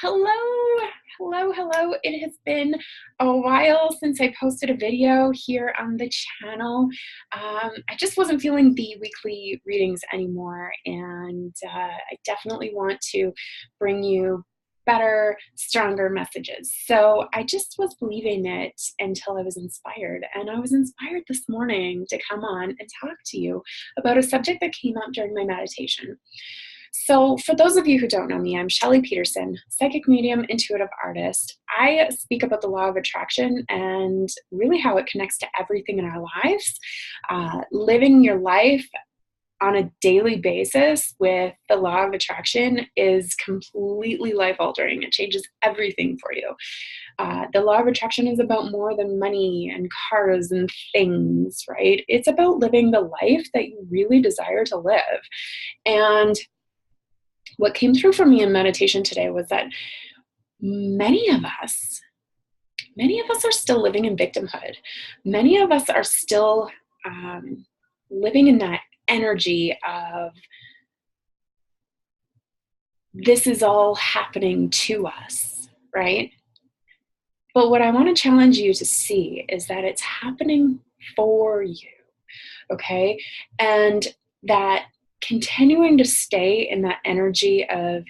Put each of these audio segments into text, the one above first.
Hello, hello. It has been a while since I posted a video here on the channel. I just wasn't feeling the weekly readings anymore, and I definitely want to bring you better, stronger messages. So I just was believing it until I was inspired, and I was inspired this morning to come on and talk to you about a subject that came up during my meditation. So, for those of you who don't know me, I'm Shelly Peterson, psychic medium, intuitive artist. I speak about the law of attraction and really how it connects to everything in our lives. Living your life on a daily basis with the law of attraction is completely life altering. It changes everything for you. The law of attraction is about more than money and cars and things, right? It's about living the life that you really desire to live. And what came through for me in meditation today was that many of us are still living in victimhood. Many of us are still living in that energy of this is all happening to us, right? But what I want to challenge you to see is that it's happening for you, okay? And that continuing to stay in that energy of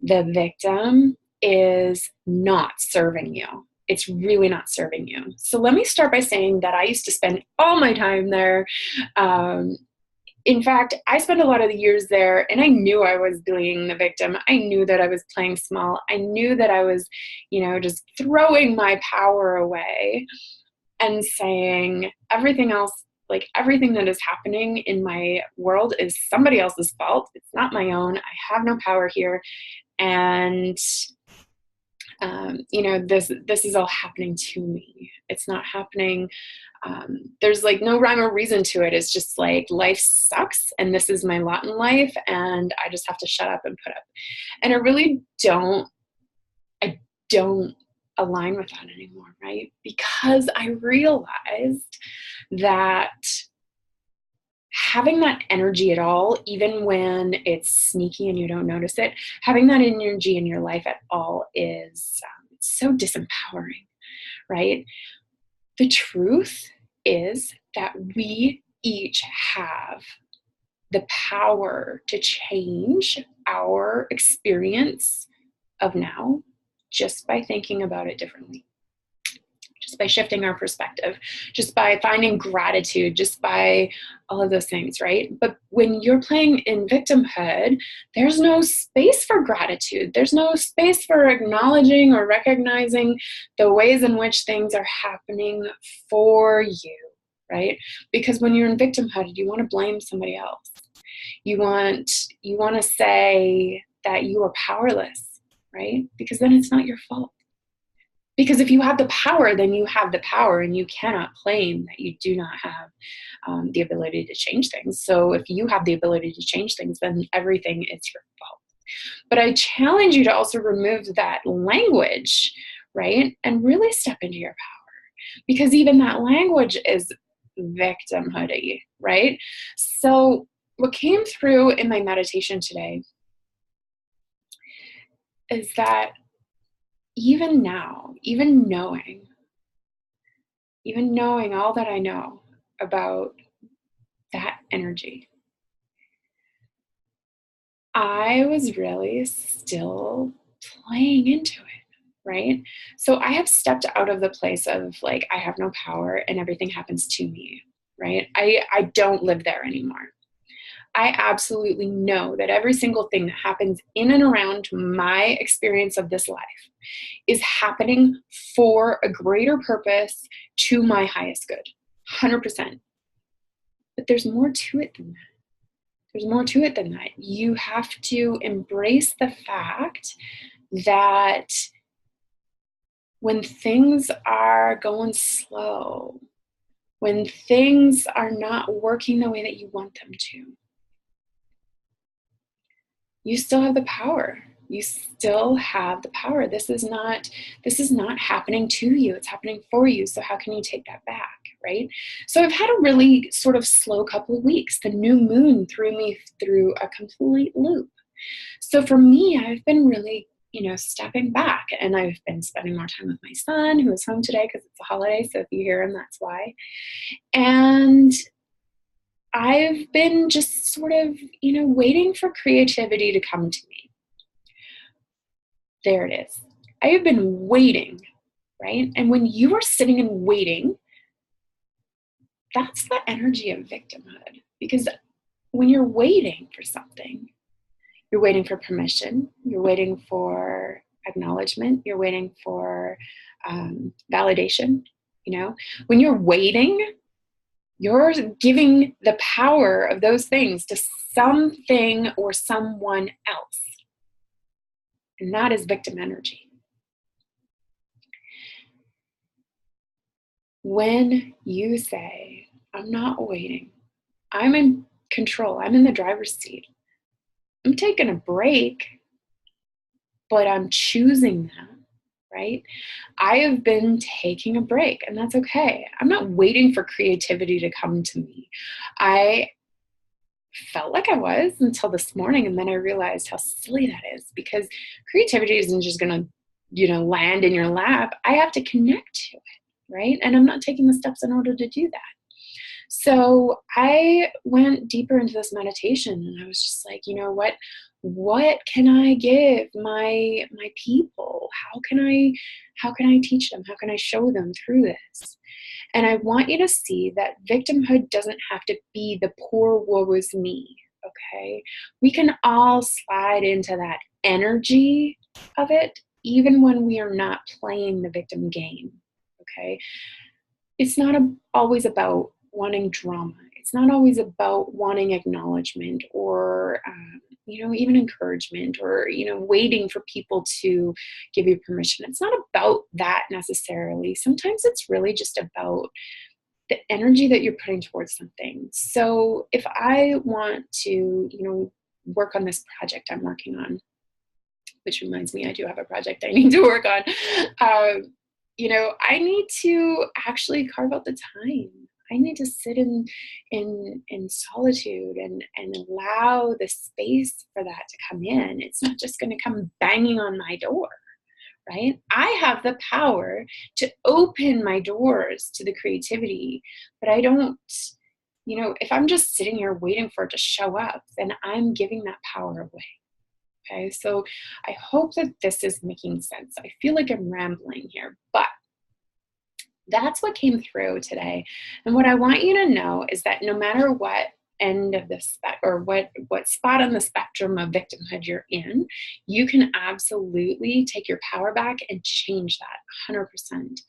the victim is not serving you. It's really not serving you. So let me start by saying that I used to spend all my time there. In fact, I spent a lot of the years there, and I knew I was being the victim. I knew that I was playing small. I knew that I was, just throwing my power away and saying everything else, like everything that is happening in my world is somebody else's fault. It's not my own. I have no power here. And this is all happening to me. It's not happening. There's like no rhyme or reason to it. It's just like life sucks, and this is my lot in life, and I just have to shut up and put up. And I don't align with that anymore, right? Because I realized that having that energy at all, even when it's sneaky and you don't notice it, having that energy in your life at all is so disempowering, right? The truth is that we each have the power to change our experience of now just by thinking about it differently. Just by shifting our perspective, just by finding gratitude, just by all of those things, right? But when you're playing in victimhood, there's no space for gratitude. There's no space for acknowledging or recognizing the ways in which things are happening for you, right? Because when you're in victimhood, you want to blame somebody else. You want to say that you are powerless, right? Because then it's not your fault. Because if you have the power, then you have the power, and you cannot claim that you do not have the ability to change things. So if you have the ability to change things, then everything is your fault. But I challenge you to also remove that language, right? And really step into your power. Because even that language is victimhoody, right? So what came through in my meditation today is that even now, even knowing all that I know about that energy, I was really still playing into it, right? So I have stepped out of the place of like, I have no power and everything happens to me, right? I don't live there anymore. I absolutely know that every single thing that happens in and around my experience of this life is happening for a greater purpose to my highest good, 100%. But there's more to it than that. There's more to it than that. You have to embrace the fact that when things are going slow, when things are not working the way that you want them to, you still have the power. You still have the power. This is not happening to you. It's happening for you. So how can you take that back, right? So I've had a really sort of slow couple of weeks. The new moon threw me through a complete loop. So for me, I've been really, stepping back, and I've been spending more time with my son, who is home today because it's a holiday. So if you hear him, that's why. And I've been just sort of, waiting for creativity to come to me. There it is. I have been waiting, right? And when you are sitting and waiting, that's the energy of victimhood. Because when you're waiting for something, you're waiting for permission, you're waiting for acknowledgement, you're waiting for validation. When you're waiting, you're giving the power of those things to something or someone else. And that is victim energy. When you say, I'm not waiting, I'm in control, I'm in the driver's seat, I'm taking a break, but I'm choosing that, right? I have been taking a break, and that's okay. I'm not waiting for creativity to come to me. I felt like I was until this morning, and then I realized how silly that is, because creativity isn't just going to, land in your lap. I have to connect to it, right? And I'm not taking the steps in order to do that. So I went deeper into this meditation, and I was just like, what can I give my people? How can I teach them? How can I show them through this? And I want you to see that victimhood doesn't have to be the poor woes me, okay? We can all slide into that energy of it, even when we are not playing the victim game, okay? It's not always about wanting drama. It's not always about wanting acknowledgement or, even encouragement or, waiting for people to give you permission. It's not about that necessarily. Sometimes it's really just about the energy that you're putting towards something. So if I want to, work on this project I'm working on, which reminds me, I do have a project I need to work on. I need to actually carve out the time. I need to sit in solitude and allow the space for that to come in. It's not just going to come banging on my door, right? I have the power to open my doors to the creativity, but I don't, if I'm just sitting here waiting for it to show up, then I'm giving that power away. Okay, so I hope that this is making sense. I feel like I'm rambling here, but that's what came through today. And what I want you to know is that no matter what end of the or what spot on the spectrum of victimhood you're in, you can absolutely take your power back and change that 100%.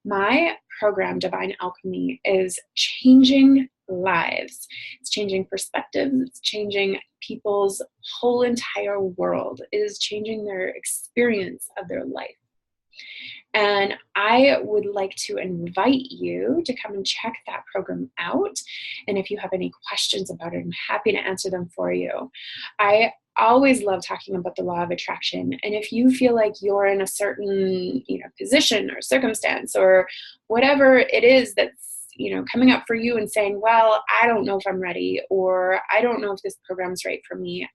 My program, Divine Alchemy, is changing lives. It's changing perspectives. It's changing people's whole entire world. It is changing their experience of their life. And I would like to invite you to come and check that program out. And if you have any questions about it, I'm happy to answer them for you. I always love talking about the law of attraction. And if you feel like you're in a certain, position or circumstance or whatever it is that's, coming up for you and saying, well, I don't know if I'm ready, or I don't know if this program's right for me.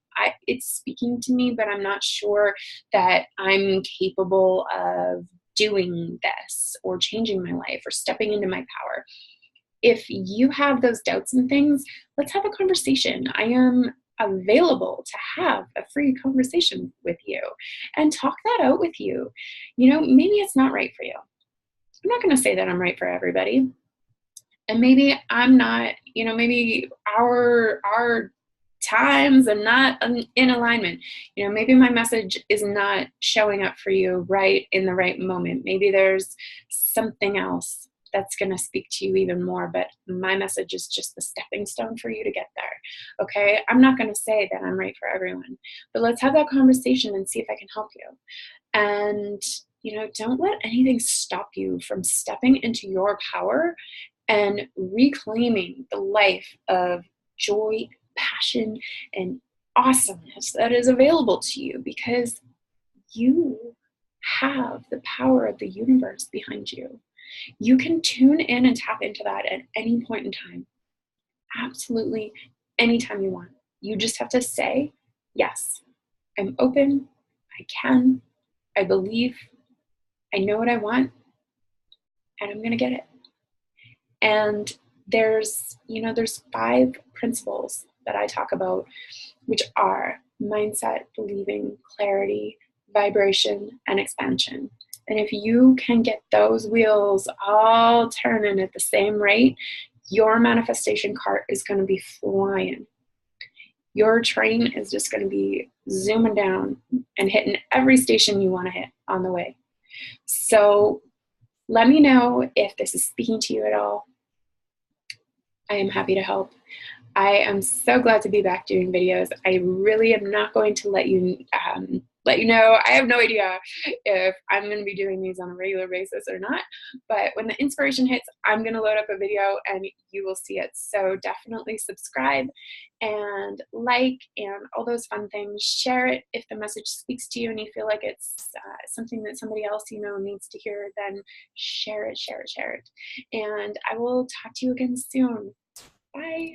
It's speaking to me, but I'm not sure that I'm capable of doing this or changing my life or stepping into my power. If you have those doubts and things, let's have a conversation. I am available to have a free conversation with you and talk that out with you. Maybe it's not right for you. I'm not going to say that I'm right for everybody. And maybe I'm not, maybe our times are not in alignment. Maybe my message is not showing up for you right in the right moment. Maybe there's something else that's going to speak to you even more, but my message is just the stepping stone for you to get there. Okay. I'm not going to say that I'm right for everyone, but let's have that conversation and see if I can help you. And, don't let anything stop you from stepping into your power and reclaiming the life of joy, passion, and awesomeness that is available to you, because you have the power of the universe behind you. You can tune in and tap into that at any point in time. Absolutely anytime you want. You just have to say yes. I'm open, I can, I believe, I know what I want, and I'm going to get it. And there's 5 principles that I talk about, which are mindset, believing, clarity, vibration, and expansion. And if you can get those wheels all turning at the same rate, your manifestation cart is going to be flying. Your train is just going to be zooming down and hitting every station you want to hit on the way. So let me know if this is speaking to you at all. I am happy to help. I am so glad to be back doing videos. I really am not going to let you know. I have no idea if I'm going to be doing these on a regular basis or not, but when the inspiration hits, I'm going to load up a video and you will see it. So definitely subscribe and like and all those fun things. Share it if the message speaks to you and you feel like it's something that somebody else needs to hear, then share it. And I will talk to you again soon. Bye.